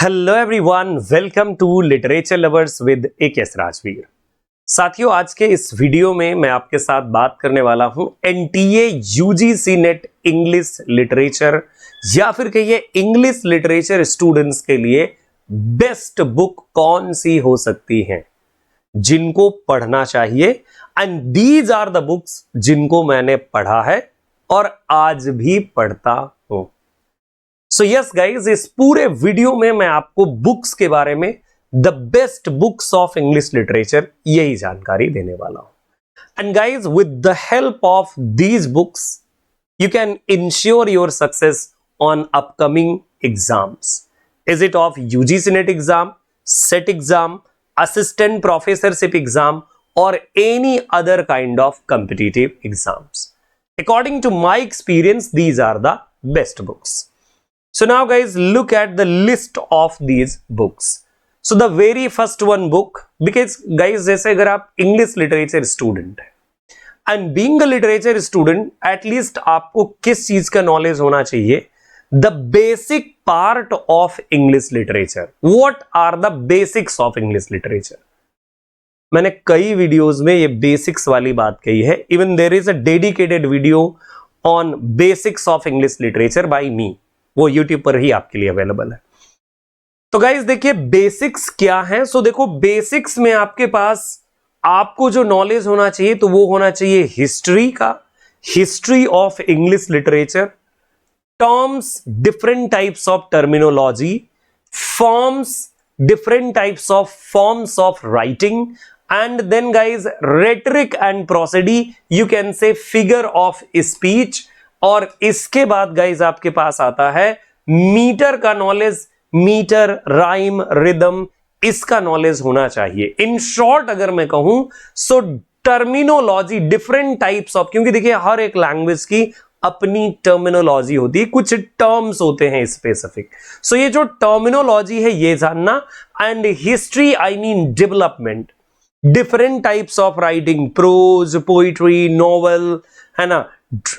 Hello everyone, welcome to literature lovers with AKS Rajveer. साथियों, आज के इस वीडियो में मैं आपके साथ बात करने वाला हूं NTA UGC net English literature या फिर कहिए इंग्लिश लिटरेचर स्टूडेंट्स के लिए बेस्ट बुक कौन सी हो सकती है जिनको पढ़ना चाहिए। And these are the books जिनको मैंने पढ़ा है और आज भी पढ़ता हूं। सो यस गाइज, इस पूरे वीडियो में मैं आपको बुक्स के बारे में, the best books of English literature, यही जानकारी देने वाला हूं। And guys, with the help of these books you can ensure your success on upcoming exams. Is it of UGC NET exam, SET exam, assistant professorship exam और any other kind of competitive exams. According to my experience, these are the best books. So now guys, look at the list of these books. So the very first one book, because guys जैसे अगर आप English literature student है and being a literature student, at least आपको किस चीज का knowledge होना चाहिए? The basic part of English literature. What are the basics of English literature? मैंने कई वीडियोस में ये बेसिक्स वाली बात कही है। Even there is a dedicated video on basics of English literature by me, वो यूट्यूब पर ही आपके लिए अवेलेबल है। तो गाइज देखिए बेसिक्स क्या है। सो देखो, बेसिक्स में आपके पास आपको जो नॉलेज होना चाहिए तो वो होना चाहिए हिस्ट्री का, history of English literature, terms, different types of terminology, forms, different types of forms of writing, and then guys rhetoric and prosody, you can say figure of speech। और इसके बाद गाइज आपके पास आता है मीटर का knowledge, metre, rhyme, rhythm, इसका knowledge होना चाहिए। इन शॉर्ट अगर मैं कहूं सो टर्मिनोलॉजी, डिफरेंट टाइप्स ऑफ, क्योंकि देखिए हर एक लैंग्वेज की अपनी टर्मिनोलॉजी होती है, कुछ टर्म्स होते हैं स्पेसिफिक। सो ये जो टर्मिनोलॉजी है ये जानना। And history I mean development, different types of writing, prose, poetry, novel, है ना,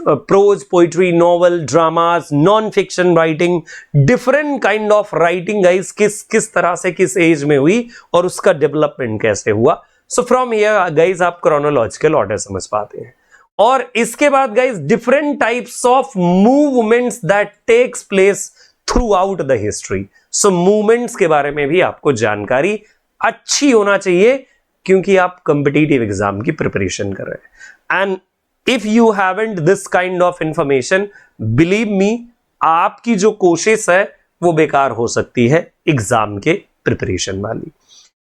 prose, poetry, novel, dramas, non fiction writing, different kind of writing guys किस किस तरह से किस एज में हुई और उसका डेवलपमेंट कैसे हुआ। सो फ्रॉम हियर गाइस आप क्रोनोलॉजिकल ऑर्डर समझ पाते हैं। और इसके बाद guys different types of movements that takes place throughout the history. So movements के बारे में भी आपको जानकारी अच्छी होना चाहिए क्योंकि आप कॉम्पिटिटिव एग्जाम की प्रिपरेशन कर रहे हैं। And if you haven't this kind of information, believe me, आपकी जो कोशिश है वो बेकार हो सकती है एग्जाम के प्रिपरेशन वाली।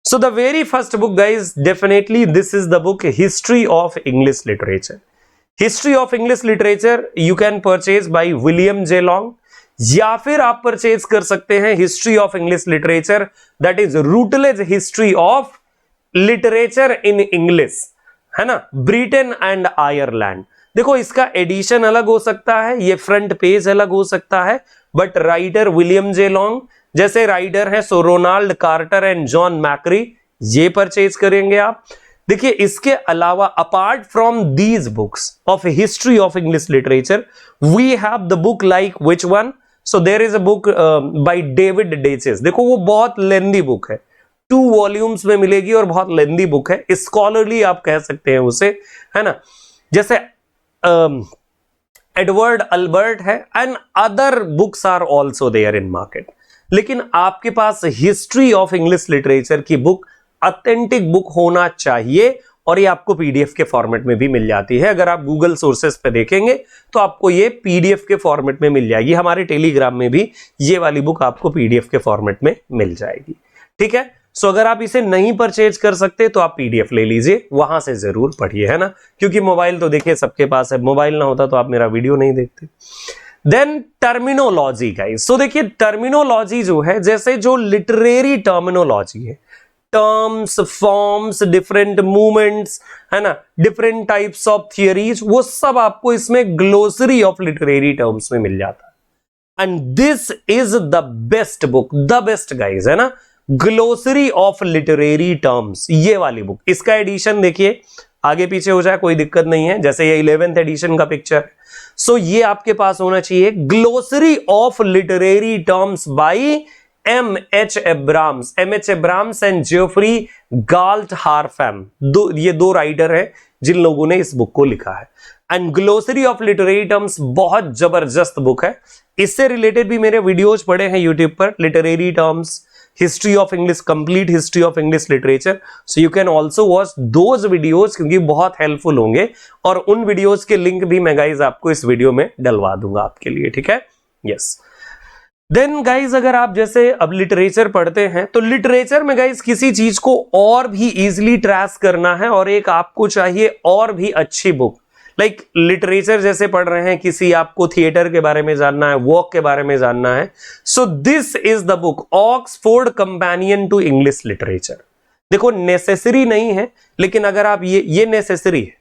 So the very first book guys, definitely this is the book History of English Literature. History of English Literature you can purchase by William J. Long, या फिर आप परचेज कर सकते हैं History of English Literature, that is Routledge History of Literature in English, है ना, Britain and Ireland. देखो इसका एडिशन अलग हो सकता है, ये फ्रंट पेज अलग हो सकता है, but writer William J Long, जैसे राइटर है so Ronald Carter and John McRae, ये परचेज करेंगे आप। देखिए इसके अलावा apart from these books of history of English literature we have the book like which one. So there is a book by David Daiches. देखो वो बहुत लेंदी book है, 2 वॉल्यूम्स में मिलेगी और बहुत लेंदी बुक है, स्कॉलरली आप कह सकते हैं उसे, है ना। जैसे एडवर्ड अल्बर्ट है and other books are also there in market. लेकिन आपके पास हिस्ट्री ऑफ इंग्लिश लिटरेचर की बुक, ऑथेंटिक बुक होना चाहिए और ये आपको पीडीएफ के फॉर्मेट में भी मिल जाती है। अगर आप गूगल सोर्सेस पे देखेंगे तो आपको ये पीडीएफ के फॉर्मेट में मिल जाएगी। हमारे टेलीग्राम में भी ये वाली बुक आपको पीडीएफ के फॉर्मेट में मिल जाएगी, ठीक है। सो अगर आप इसे नहीं परचेज कर सकते तो आप पीडीएफ ले लीजिए, वहां से जरूर पढ़िए, है ना, क्योंकि मोबाइल तो देखिए सबके पास है, मोबाइल ना होता तो आप मेरा वीडियो नहीं देखते। Then terminology guys. सो देखिए टर्मिनोलॉजी जो है, जैसे जो लिटरेरी टर्मिनोलॉजी है, टर्म्स, फॉर्म्स, डिफरेंट मूवमेंट्स, है ना, डिफरेंट टाइप्स ऑफ थियरीज, वो सब आपको इसमें ग्लोसरी ऑफ लिटरेरी टर्म्स में मिल जाता है। And this is the best book, the best guys, है ना, ग्लोसरी ऑफ लिटरेरी टर्म्स, ये वाली बुक। इसका एडिशन देखिए आगे पीछे हो जाए कोई दिक्कत नहीं है, जैसे ये 11th एडिशन का पिक्चर। सो ये आपके पास होना चाहिए glossary of literary terms by M.H. Abrams and Geoffrey Galt Harpham, ये दो राइटर हैं जिन लोगों ने इस बुक को लिखा है। And glossary of literary terms, बहुत जबरदस्त बुक है। इससे रिलेटेड भी मेरे वीडियोज पड़े हैं यूट्यूब पर, literary terms, history of English, complete history of English literature, so you can also watch those videos, क्योंकि बहुत हेल्पफुल होंगे। और उन वीडियोज के लिंक भी मैं गाइज आपको इस वीडियो में डलवा दूंगा आपके लिए, ठीक है। यस, देन गाइज अगर आप जैसे अब लिटरेचर पढ़ते हैं तो लिटरेचर में गाइज किसी चीज को और भी इजीली ट्रेस करना है और एक आपको चाहिए और भी अच्छी बुक। लाइक लिटरेचर जैसे पढ़ रहे हैं, किसी आपको थिएटर के बारे में जानना है, वॉक के बारे में जानना है, so this is the book Oxford companion to English literature. देखो नेसेसरी नहीं है, लेकिन अगर आप ये नेसेसरी है,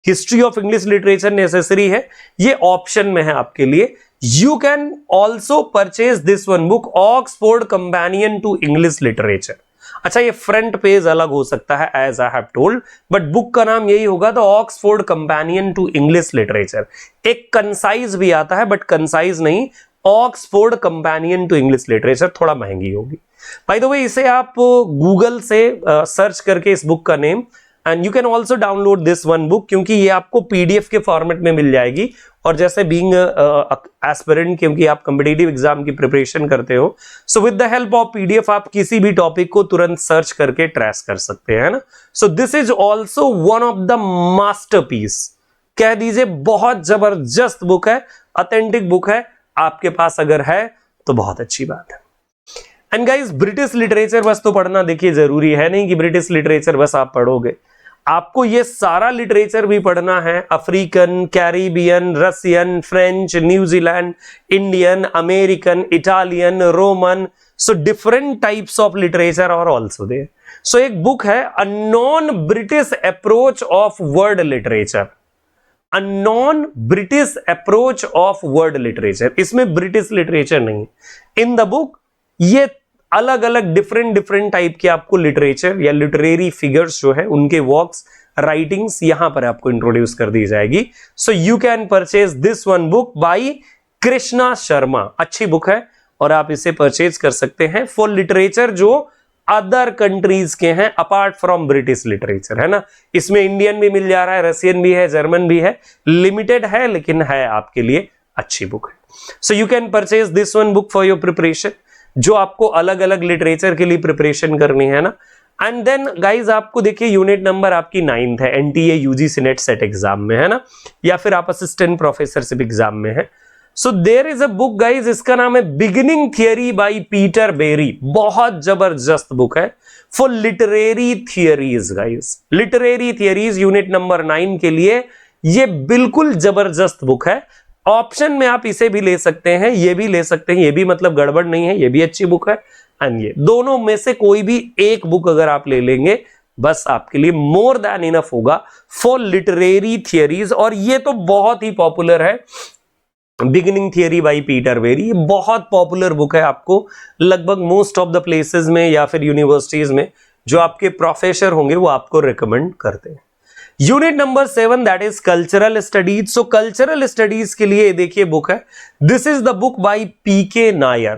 history of English literature necessary है, ये ऑप्शन में है आपके लिए। You can also purchase this one book Oxford companion to English literature. अच्छा, ये फ्रंट पेज अलग हो सकता है as I have told, but book का नाम यही होगा, the Oxford companion to English literature. एक कंसाइज भी आता है बट कंसाइज नहीं, Oxford companion to English literature, थोड़ा महंगी होगी। बाय द वे इसे आप गूगल से सर्च करके इस बुक का name, and you can also download this one book, क्योंकि ये आपको पीडीएफ के फॉर्मेट में मिल जाएगी। और जैसे बीइंग एस्पिरेंट, क्योंकि आप कॉम्पिटिटिव एग्जाम की प्रिपरेशन करते हो, so with the help of PDF आप किसी भी टॉपिक को तुरंत सर्च करके ट्रेस कर सकते हैं ना। सो this is also one of the masterpiece, कह दीजिए बहुत जबरदस्त बुक है, ऑथेंटिक बुक है। आपके पास अगर है तो बहुत अच्छी बात है। एंड गाइस, ब्रिटिश लिटरेचर बस तो पढ़ना देखिए जरूरी है नहीं कि ब्रिटिश लिटरेचर बस आप पढ़ोगे, आपको ये सारा लिटरेचर भी पढ़ना है, African, Caribbean, Russian, French, New Zealand, Indian, American, Italian, Roman, so different types of literature और ऑल्सो देयर। सो एक बुक है a non British approach of word literature, a non British approach of word literature, इसमें British literature नहीं। In the book ये अलग अलग different type के आपको लिटरेचर या लिटरेरी फिगर्स जो है उनके वर्क्स, राइटिंग्स यहां पर आपको इंट्रोड्यूस कर दी जाएगी। So you can purchase this one book by Krishna Sharma, अच्छी बुक है और आप इसे परचेज कर सकते हैं फॉर लिटरेचर जो अदर कंट्रीज के हैं अपार्ट फ्रॉम ब्रिटिश लिटरेचर, है ना। इसमें इंडियन भी मिल जा रहा है, रशियन भी है, जर्मन भी है, लिमिटेड है लेकिन है आपके लिए अच्छी बुक है। So you can purchase this one book for your preparation, जो आपको अलग अलग लिटरेचर के लिए प्रिपरेशन करनी है ना। एंड देन गाइज आपको देखिए यूनिट नंबर आपकी 9th है, NTA UGC net set exam में, है ना, या फिर आप असिस्टेंट प्रोफेसरशिप एग्जाम में है। So there is a book guys, इसका नाम है beginning theory by Peter Barry, बहुत जबरदस्त बुक है for literary theories guys, literary theories unit number 9 के लिए ये बिल्कुल जबरदस्त बुक है। ऑप्शन में आप इसे भी ले सकते हैं, ये भी ले सकते हैं, ये भी मतलब गड़बड़ नहीं है, ये भी अच्छी बुक है। एंड ये दोनों में से कोई भी एक बुक अगर आप ले लेंगे बस आपके लिए मोर देन इनफ होगा फॉर लिटरेरी थियरीज। और ये तो बहुत ही पॉपुलर है, beginning theory by Peter Barry, ये बहुत पॉपुलर बुक है, आपको लगभग मोस्ट ऑफ द प्लेसेस में या फिर यूनिवर्सिटीज में जो आपके प्रोफेसर होंगे वो आपको रिकमेंड करते हैं। Unit number 7 that is cultural studies. So cultural studies के लिए देखिए बुक है, this is the book by PK Nair,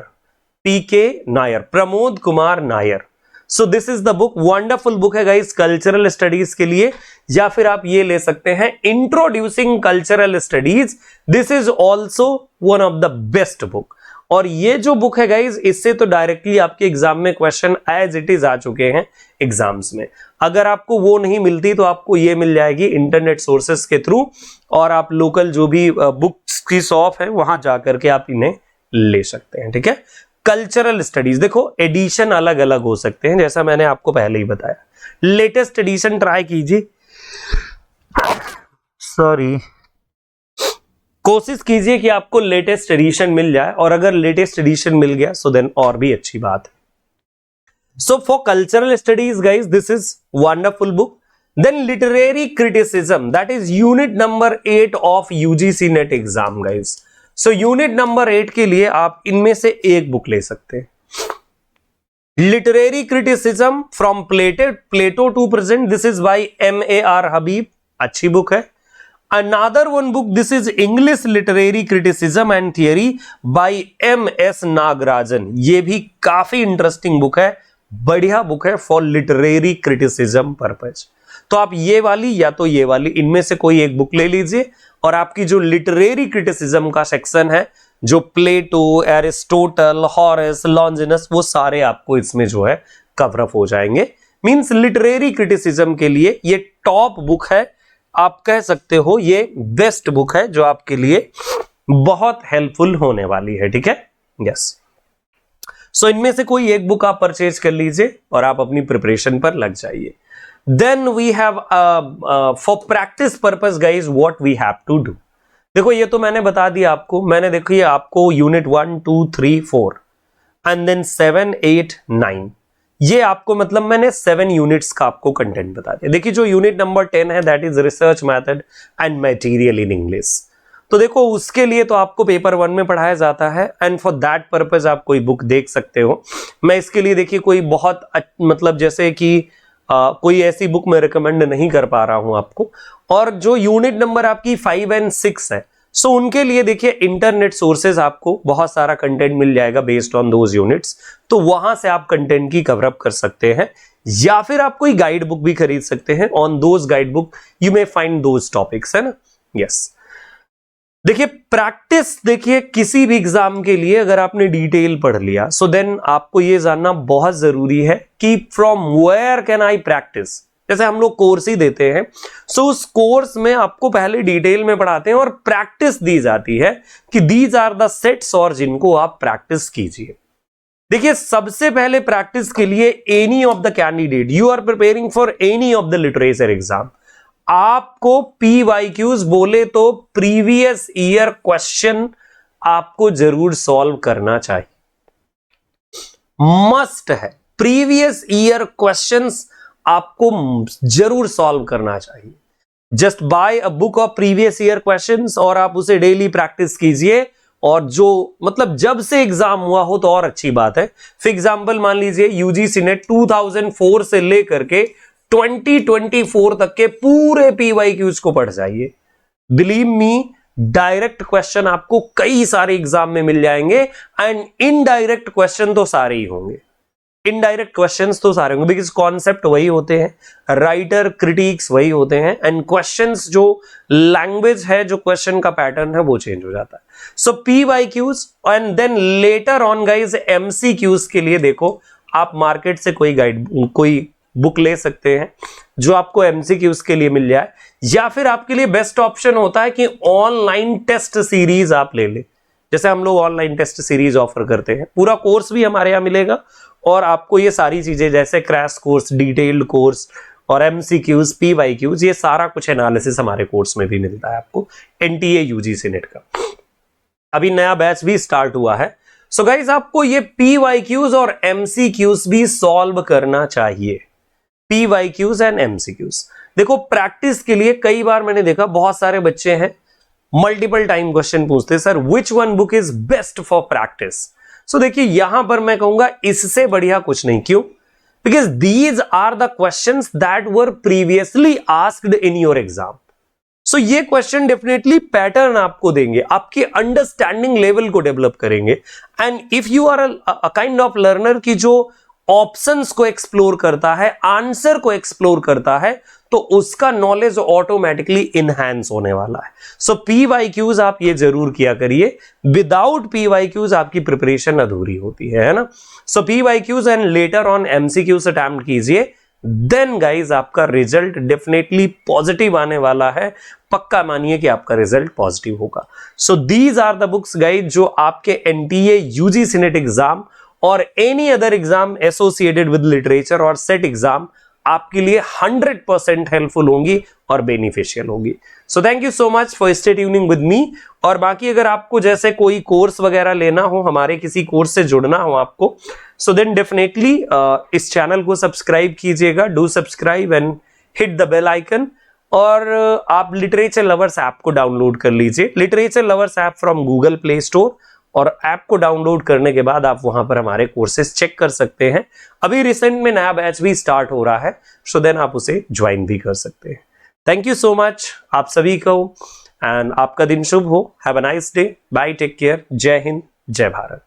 PK Nair, Pramod Kumar Nair. So this is the book, wonderful book है गाइस कल्चरल स्टडीज के लिए। या फिर आप ये ले सकते हैं introducing cultural studies, this is also one of the best book. और ये जो बुक है गाइज, इससे तो डायरेक्टली आपके एग्जाम में क्वेश्चन एज इट इज आ चुके हैं एग्जाम्स में। अगर आपको वो नहीं मिलती तो आपको ये मिल जाएगी इंटरनेट सोर्सेस के थ्रू, और आप लोकल जो भी बुक्स की शॉप है वहां जाकर के आप इन्हें ले सकते हैं, ठीक है। कल्चरल स्टडीज देखो एडिशन अलग अलग हो सकते हैं, जैसा मैंने आपको पहले ही बताया। लेटेस्ट एडिशन ट्राई कीजिए, सॉरी, कोशिश कीजिए कि आपको लेटेस्ट एडिशन मिल जाए, और अगर लेटेस्ट एडिशन मिल गया सो देन और भी अच्छी बात है। So for cultural studies guys this is wonderful book. Then literary criticism, that is unit number 8 of UGC NET exam guys. So unit number 8 के लिए आप इनमें से एक बुक ले सकते हैं, literary criticism from Plato to present, this is by MAR Habib, अच्छी बुक है। Another one book, this is English Literary Criticism and Theory by M.S. Nagarajan. ये भी काफी इंटरेस्टिंग बुक है, बढ़िया बुक है फॉर लिटरेरी क्रिटिसिज्म पर्पज। तो आप ये वाली या तो ये वाली, इनमें से कोई एक बुक ले लीजिए और आपकी जो लिटरेरी क्रिटिसिज्म का सेक्शन है, जो प्लेटो, एरिस्टोटल, हॉरेस, लॉन्जिनस, वो सारे आपको इसमें जो है कवर अप हो जाएंगे। मींस लिटरेरी क्रिटिसिज्म के लिए ये टॉप बुक है, आप कह सकते हो ये बेस्ट बुक है जो आपके लिए बहुत हेल्पफुल होने वाली है। ठीक है, यस। सो इनमें से कोई एक बुक आप परचेज कर लीजिए और आप अपनी प्रिपरेशन पर लग जाइए। Then we have for practice purpose guys what we have to do. देखो ये तो मैंने बता दिया आपको, मैंने देखिए आपको यूनिट 1, 2, 3, 4 एंड देन 7, 8, 9, ये आपको मतलब मैंने 7 यूनिट्स का आपको कंटेंट बता दिया। देखिए जो यूनिट नंबर 10 है that is research method and material in English. तो देखो उसके लिए तो आपको पेपर 1 में पढ़ाया जाता है एंड फॉर दैट पर्पज आप कोई बुक देख सकते हो। मैं इसके लिए देखिए कोई बहुत मतलब जैसे कि कोई ऐसी बुक मैं रिकमेंड नहीं कर पा रहा हूं आपको। और जो यूनिट नंबर आपकी 5 एंड 6 है, सो उनके लिए देखिए इंटरनेट सोर्सेज आपको बहुत सारा कंटेंट मिल जाएगा बेस्ड ऑन दोज यूनिट्स, तो वहां से आप कंटेंट की कवर अप कर सकते हैं, या फिर आप कोई गाइड बुक भी खरीद सकते हैं। On those guide book you may find those topics, है ना। यस देखिए प्रैक्टिस, देखिए किसी भी एग्जाम के लिए अगर आपने डिटेल पढ़ लिया, सो देन आपको यह जानना बहुत जरूरी है कि from where can I practice. जैसे हम लोग कोर्स ही देते हैं, सो उस कोर्स में आपको पहले डिटेल में पढ़ाते हैं और प्रैक्टिस दी जाती है कि दीज आर द सेट्स और जिनको आप प्रैक्टिस कीजिए। देखिए सबसे पहले प्रैक्टिस के लिए any of the candidate, you are preparing for any of the literature exam, आपको PYQs बोले तो प्रीवियस ईयर क्वेश्चन आपको जरूर सॉल्व करना चाहिए, मस्ट है। प्रीवियस ईयर क्वेश्चंस आपको जरूर सॉल्व करना चाहिए। Just by a book of previous year questions और आप उसे डेली प्रैक्टिस कीजिए, और जो मतलब जब से एग्जाम हुआ हो तो और अच्छी बात है। फॉर एग्जांपल मान लीजिए यूजीसी ने 2004 से लेकर के 2024 तक के पूरे PYQs को पढ़ जाइए। बिलीव मी, डायरेक्ट क्वेश्चन आपको कई सारे एग्जाम में मिल जाएंगे एंड इनडायरेक्ट क्वेश्चन तो सारे ही होंगे, इनडायरेक्ट क्वेश्चंस तो सारे होंगे, बिकॉज कॉन्सेप्ट वही होते हैं, राइटर क्रिटिक्स वही होते हैं एंड क्वेश्चंस जो लैंग्वेज है, जो क्वेश्चन का पैटर्न है वो चेंज हो जाता है। So PYQs and then later on guys MCQs के लिए देखो आप मार्केट से कोई बुक ले सकते हैं जो आपको MCQs के लिए मिल जाए, या फिर आपके लिए बेस्ट ऑप्शन होता है कि ऑनलाइन टेस्ट सीरीज आप ले ले। जैसे हम लोग ऑनलाइन टेस्ट सीरीज ऑफर करते हैं, पूरा कोर्स भी हमारे यहाँ मिलेगा और आपको ये सारी चीजें जैसे क्रैश कोर्स, डिटेल्ड कोर्स और MCQs, PYQs, ये सारा कुछ एनालिसिस हमारे कोर्स में भी मिलता है आपको NTA UGC नेट का। अभी नया बैच भी स्टार्ट हुआ है। सो गाइज आपको ये PYQs और MCQs भी सॉल्व करना चाहिए, PYQs एंड MCQs। देखो प्रैक्टिस के लिए कई बार मैंने देखा बहुत सारे बच्चे हैं मल्टीपल टाइम क्वेश्चन पूछते हैं, sir which one book is best for practice. So देखिए यहां पर मैं कहूंगा इससे बढ़िया कुछ नहीं। क्यों? Because these are the questions that were previously asked in your exam. So ये क्वेश्चन डेफिनेटली पैटर्न आपको देंगे, आपके अंडरस्टैंडिंग लेवल को डेवलप करेंगे। And if you are a kind of learner की जो ऑप्शंस को एक्सप्लोर करता है, आंसर को एक्सप्लोर करता है, तो उसका नॉलेज ऑटोमेटिकली इनहैंस होने वाला है। सो PYQs आप ये जरूर किया करिए, विदाउट PYQs आपकी प्रिपरेशन अधूरी होती है ना। सो PYQs and later on MCQs attempt कीजिए, देन गाइज आपका रिजल्ट डेफिनेटली पॉजिटिव आने वाला है, पक्का मानिए कि आपका रिजल्ट पॉजिटिव होगा। So these are the books guys जो आपके NTA UGC नेट एग्जाम और any other exam associated with literature और सेट एग्जाम आपके लिए 100% हेल्पफुल होंगी और बेनिफिशियल होगी। So thank you so much for stay tuning with me. और बाकी अगर आपको जैसे कोई कोर्स वगैरह लेना हो, हमारे किसी कोर्स से जुड़ना हो आपको, सो देन डेफिनेटली इस चैनल को सब्सक्राइब कीजिएगा, do subscribe and hit the bell icon. और आप लिटरेचर लवर्स ऐप को डाउनलोड कर लीजिए, literature lovers app from Google Play Store, और ऐप को डाउनलोड करने के बाद आप वहां पर हमारे कोर्सेज चेक कर सकते हैं। अभी रिसेंट में नया बैच भी स्टार्ट हो रहा है, सो देन आप उसे ज्वाइन भी कर सकते हैं। थैंक यू सो मच आप सभी को, एंड आपका दिन शुभ हो। Have a nice day, bye, take care, जय हिंद, जय भारत।